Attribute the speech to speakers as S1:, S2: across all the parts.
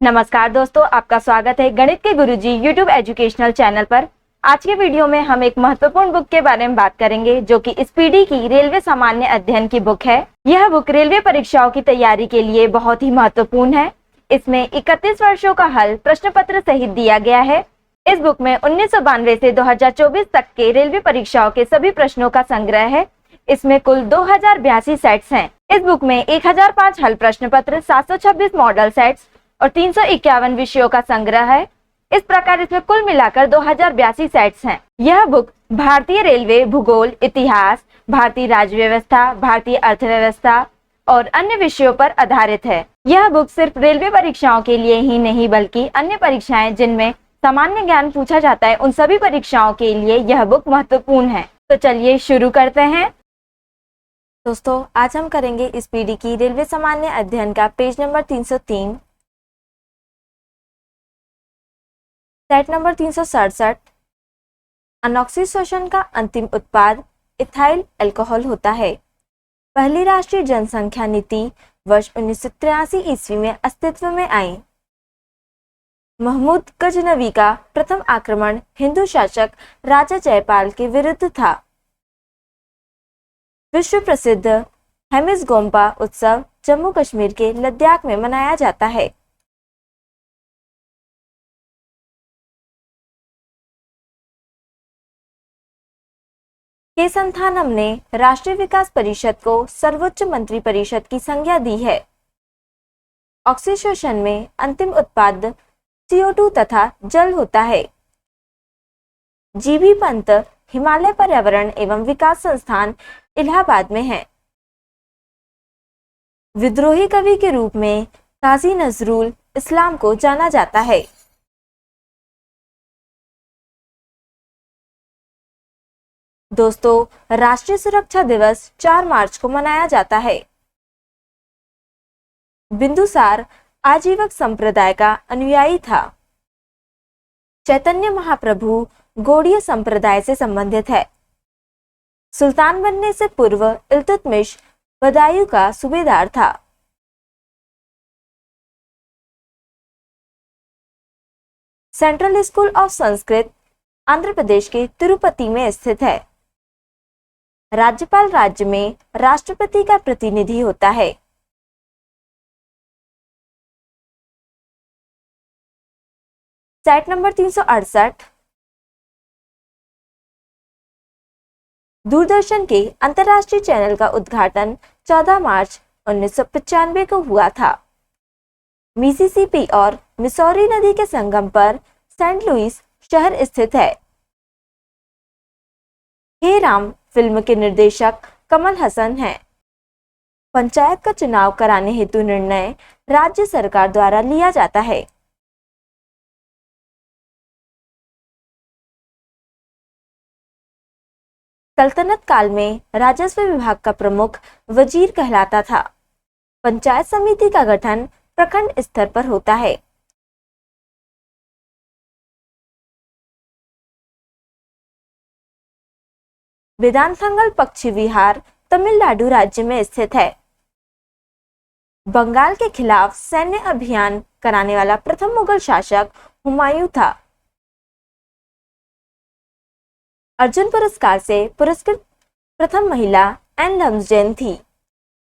S1: नमस्कार दोस्तों, आपका स्वागत है गणित के गुरुजी यूट्यूब एजुकेशनल चैनल पर। आज के वीडियो में हम एक महत्वपूर्ण बुक के बारे में बात करेंगे जो कि स्पीडी की रेलवे सामान्य अध्ययन की बुक है। यह बुक रेलवे परीक्षाओं की तैयारी के लिए बहुत ही महत्वपूर्ण है। इसमें 31 वर्षों का हल प्रश्न पत्र सहित दिया गया है। इस बुक में 1992 से 2024 तक के रेलवे परीक्षाओं के सभी प्रश्नों का संग्रह है। इसमें कुल 2082 सेट्स हैं। इस बुक में 1005 हल प्रश्न पत्र, 726 मॉडल सेट्स और 351 विषयों का संग्रह है। इस प्रकार इसमें कुल मिलाकर 2082 सेट्स हैं। यह बुक भारतीय रेलवे, भूगोल, इतिहास, भारतीय राज्य व्यवस्था, भारतीय अर्थव्यवस्था और अन्य विषयों पर आधारित है। यह बुक सिर्फ रेलवे परीक्षाओं के लिए ही नहीं बल्कि अन्य परीक्षाएं जिनमें सामान्य ज्ञान पूछा जाता है उन सभी परीक्षाओं के लिए यह बुक महत्वपूर्ण है। तो चलिए शुरू करते हैं। दोस्तों, आज हम करेंगे स्पीडी की रेलवे सामान्य अध्ययन का पेज नंबर 303, सेट नंबर 367। अनॉक्सिशोशन का अंतिम उत्पाद इथाइल अल्कोहल होता है। पहली राष्ट्रीय जनसंख्या नीति वर्ष 1983 ईस्वी में अस्तित्व में आई। महमूद गजनवी का प्रथम आक्रमण हिंदू शासक राजा जयपाल के विरुद्ध था। विश्व प्रसिद्ध हेमिस गोम्पा उत्सव जम्मू कश्मीर के लद्दाख में मनाया जाता है। के संथानम ने राष्ट्रीय विकास परिषद को सर्वोच्च मंत्री परिषद की संज्ञा दी है। ऑक्सीशोशन में अंतिम उत्पाद CO2 तथा जल होता है। जीबी पंत हिमालय पर्यावरण एवं विकास संस्थान इलाहाबाद में है। विद्रोही कवि के रूप में काजी नजरुल इस्लाम को जाना जाता है। दोस्तों, राष्ट्रीय सुरक्षा दिवस 4 मार्च को मनाया जाता है। बिंदुसार आजीवक संप्रदाय का अनुयायी था। चैतन्य महाप्रभु गौड़ीय संप्रदाय से संबंधित है। सुल्तान बनने से पूर्व इल्तुतमिश बदायूं का सूबेदार था। Central school of Sanskrit Andhra Pradesh के तिरुपति में स्थित है। राज्यपाल राज्य में राष्ट्रपति का प्रतिनिधि होता है। Set number 368। दूरदर्शन के अंतर्राष्ट्रीय चैनल का उद्घाटन 14 मार्च 1995 को हुआ था। मिसिसिपी और मिसौरी नदी के संगम पर सेंट लुइस शहर स्थित है। हे राम फिल्म के निर्देशक कमल हसन हैं। पंचायत का चुनाव कराने हेतु निर्णय राज्य सरकार द्वारा लिया जाता है। सल्तनत काल में राजस्व विभाग का प्रमुख वजीर कहलाता था। पंचायत समिति का गठन प्रखंड स्तर पर होता है। वेदांतंगल पक्षी विहार तमिलनाडु राज्य में स्थित है। बंगाल के खिलाफ सैन्य अभियान कराने वाला प्रथम मुगल शासक हुमायूं था। अर्जुन पुरस्कार से पुरस्कृत प्रथम महिला एन लम्सडेन थी।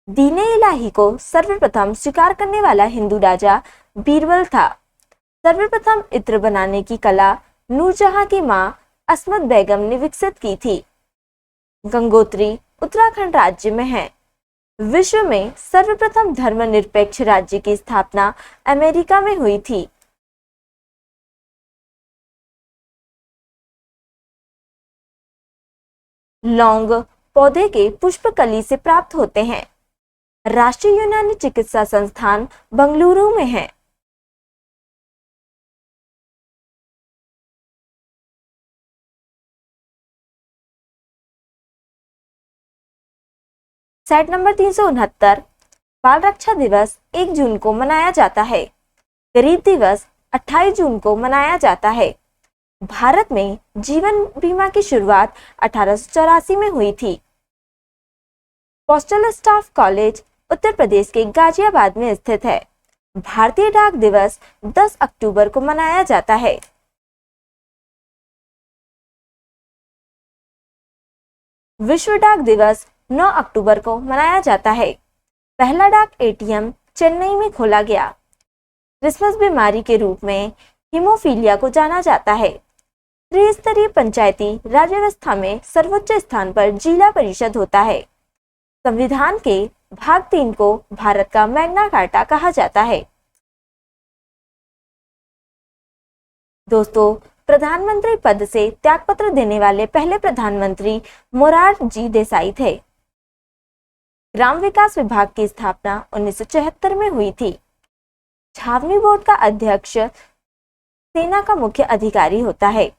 S1: दीने इलाही को सर्वप्रथम स्वीकार करने वाला हिंदू राजा बीरबल था। सर्वप्रथम इत्र बनाने की कला नूरजहां की मां अस्मत बेगम ने विकसित की थी। गंगोत्री उत्तराखंड राज्य में है। विश्व में सर्वप्रथम धर्मनिरपेक्ष राज्य की स्थापना अमेरिका में हुई थी। लौंग पौधे के पुष्पकली से प्राप्त होते हैं। राष्ट्रीय यूनानी चिकित्सा संस्थान बंगलुरु में है। Set number 369। बाल रक्षा दिवस 1 जून को मनाया जाता है। गरीब दिवस 28 जून को मनाया जाता है। भारत में जीवन बीमा की शुरुआत 1884 में हुई थी। Postal staff college Uttar Pradesh के गाजियाबाद में स्थित है। भारतीय डाक दिवस 10 अक्टूबर को मनाया जाता है। विश्व डाक दिवस 9 अक्टूबर को मनाया जाता है। पहला डाक एटीएम चेन्नई में खोला गया। क्रिसमस बीमारी के रूप में हीमोफीलिया को जाना जाता है। त्रिस्तरीय पंचायती राज व्यवस्था में सर्वोच्च स्थान पर जिला परिषद होता है। संविधान के भाग 3 को भारत का मैग्ना कार्टा कहा जाता है। दोस्तों, प्रधानमंत्री पद से त्यागपत्र देने वाले पहले प्रधानमंत्री मोरारजी देसाई थे। ग्राम विकास विभाग की स्थापना 1974 में हुई थी। छावनी बोर्ड का अध्यक्ष सेना का मुख्य अधिकारी होता है।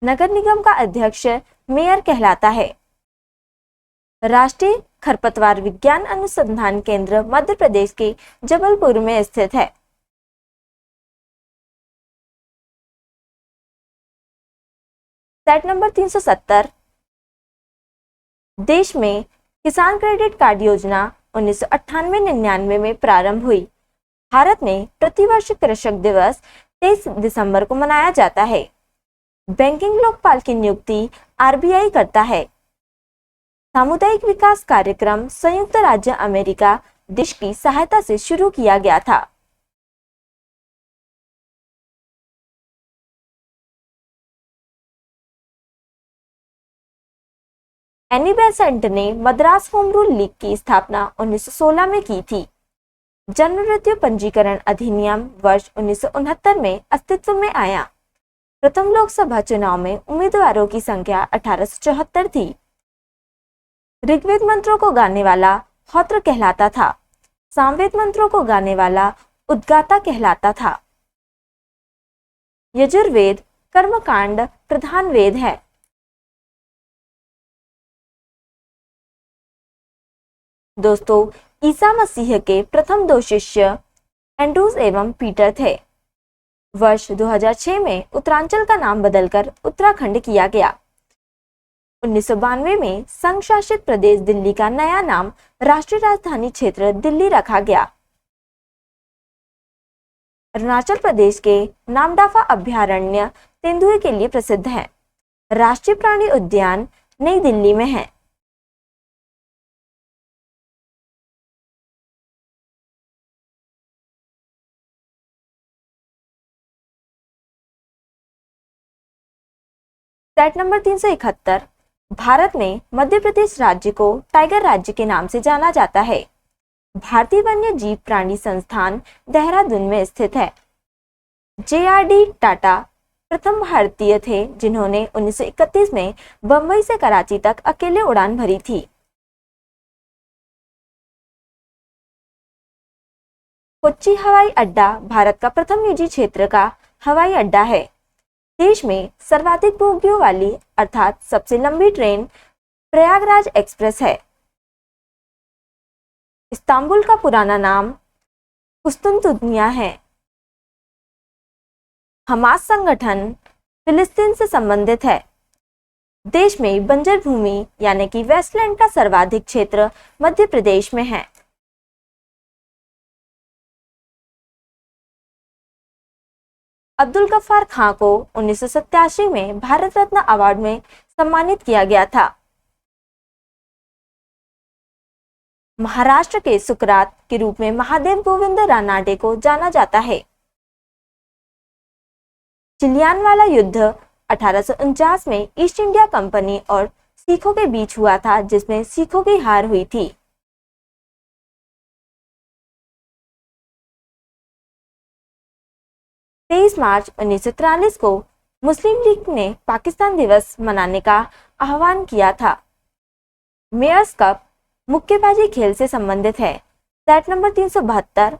S1: नगर निगम का अध्यक्ष मेयर कहलाता है। राष्ट्रीय खरपतवार विज्ञान अनुसंधान केंद्र मध्य प्रदेश के जबलपुर में स्थित है। Set number 370। देश में किसान क्रेडिट कार्ड योजना 1998-99 में प्रारंभ हुई। भारत में प्रतिवर्ष कृषक दिवस 23 दिसंबर को मनाया जाता है। बैंकिंग लोकपाल की नियुक्ति आरबीआई करता है। सामुदायिक विकास कार्यक्रम संयुक्त राज्य अमेरिका देश की सहायता से शुरू किया गया था। एनी बेसेंट ने मद्रास होम रूल लीग की स्थापना 1916 में की थी। जन्म मृत्यु पंजीकरण अधिनियम वर्ष 1969 में अस्तित्व में आया। प्रथम लोकसभा चुनाव में उम्मीदवारों की संख्या 1874 थी। ऋग्वेद मंत्रों को गाने वाला होत्र कहलाता था। सामवेद मंत्रों को गाने वाला उद्गाता कहलाता था। यजुर्वेद कर्मकांड प्रधान वेद है। दोस्तों, ईसा मसीह के प्रथम 2 शिष्य एंड्रूज एवं पीटर थे। वर्ष 2006 में उत्तरांचल का नाम बदलकर उत्तराखंड किया गया। 1992 में संघ शासित प्रदेश दिल्ली का नया नाम राष्ट्रीय राजधानी क्षेत्र दिल्ली रखा गया। अरुणाचल प्रदेश के नामदाफा अभ्यारण्य तेंदुए के लिए प्रसिद्ध है। राष्ट्रीय प्राणी उद्यान नई दिल्ली में है। Set number 371। भारत में मध्य प्रदेश राज्य को टाइगर राज्य के नाम से जाना जाता है। भारतीय वन्य जीव प्राणी संस्थान देहरादून में स्थित है। JRD टाटा प्रथम भारतीय थे जिन्होंने 1931 में बंबई से कराची तक अकेले उड़ान भरी थी। कोच्चि हवाई अड्डा भारत का प्रथम निजी क्षेत्र का हवाई अड्डा है। देश में सर्वाधिक बोगियों वाली अर्थात सबसे लंबी ट्रेन प्रयागराज एक्सप्रेस है। इस्तांबुल का पुराना नाम कुस्तुंतुनिया है। हमास संगठन फिलिस्तीन से संबंधित है। देश में बंजर भूमि यानी कि वेस्टलैंड का सर्वाधिक क्षेत्र मध्य प्रदेश में है। अब्दुल गफ्फार खां को 1987 में भारत रत्न अवार्ड में सम्मानित किया गया था। महाराष्ट्र के सुकरात के रूप में महादेव गोविंद रानाडे को जाना जाता है। चिलियानवाला युद्ध 1849 में ईस्ट इंडिया कंपनी और सिखों के बीच हुआ था, जिसमें सिखों की हार हुई थी। मार्च 1943 को मुस्लिम लीग ने पाकिस्तान दिवस मनाने का आह्वान किया था। मेयर्स कप मुक्केबाजी खेल से संबंधित है। Set number 372।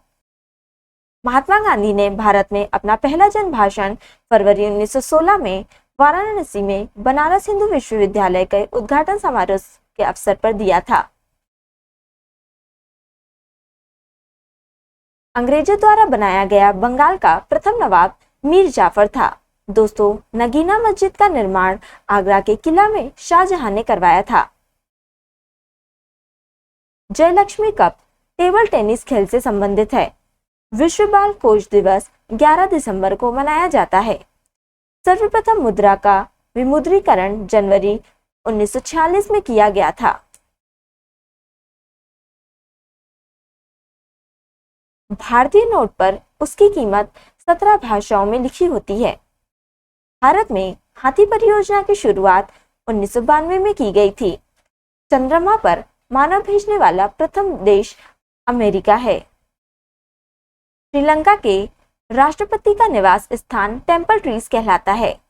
S1: महात्मा गांधी ने भारत में अपना पहला जन भाषण फरवरी 1916 में वाराणसी में बनारस हिंदू विश्वविद्यालय के उद्घाटन समारोह के अवसर पर दिया था। अंग्रेजों द्वारा बनाया गया बंगाल का प्रथम नवाब मीर जाफर था। दोस्तों, नगीना मस्जिद का निर्माण आगरा के किला में शाहजहां ने करवाया था। जयलक्ष्मी कप टेबल टेनिस खेल से संबंधित है। विश्व बाल कोष दिवस 11 दिसंबर को मनाया जाता है। सर्वप्रथम मुद्रा का विमुद्रीकरण जनवरी 1946 में किया गया था। भारतीय नोट पर उसकी कीमत 17 भाषाओं में लिखी होती है। भारत में हाथी परियोजना की शुरुआत 1992 में की गई थी। चंद्रमा पर मानव भेजने वाला प्रथम देश अमेरिका है। श्रीलंका के राष्ट्रपति का निवास स्थान टेंपल ट्रीज कहलाता है।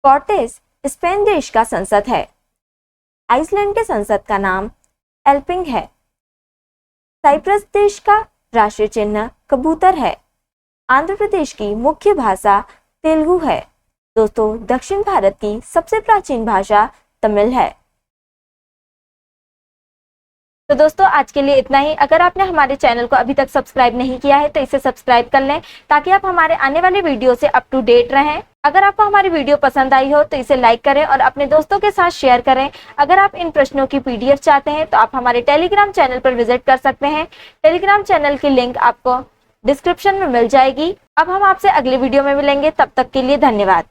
S1: कॉर्टेस स्पेन देश का संसद है। आइसलैंड के संसद का नाम एल्पिंग है। साइप्रस देश का राष्ट्रीय चिन्ह कबूतर है। आंध्र प्रदेश की मुख्य भाषा तेलुगु है। दोस्तों, दक्षिण भारत की सबसे प्राचीन भाषा तमिल है। तो दोस्तों, आज के लिए इतना ही। अगर आपने हमारे चैनल को अभी तक सब्सक्राइब नहीं किया है तो इसे सब्सक्राइब कर लें ताकि आप हमारे आने वाले वीडियो से अप टू डेट रहें। अगर आपको हमारी वीडियो पसंद आई हो तो इसे लाइक करें और अपने दोस्तों के साथ शेयर करें। अगर आप इन प्रश्नों की PDF चाहते हैं तो आप हमारे टेलीग्राम चैनल पर विजिट कर सकते हैं। टेलीग्राम चैनल की लिंक आपको डिस्क्रिप्शन में मिल जाएगी। अब हम आपसे अगले वीडियो में मिलेंगे, तब तक के लिए धन्यवाद।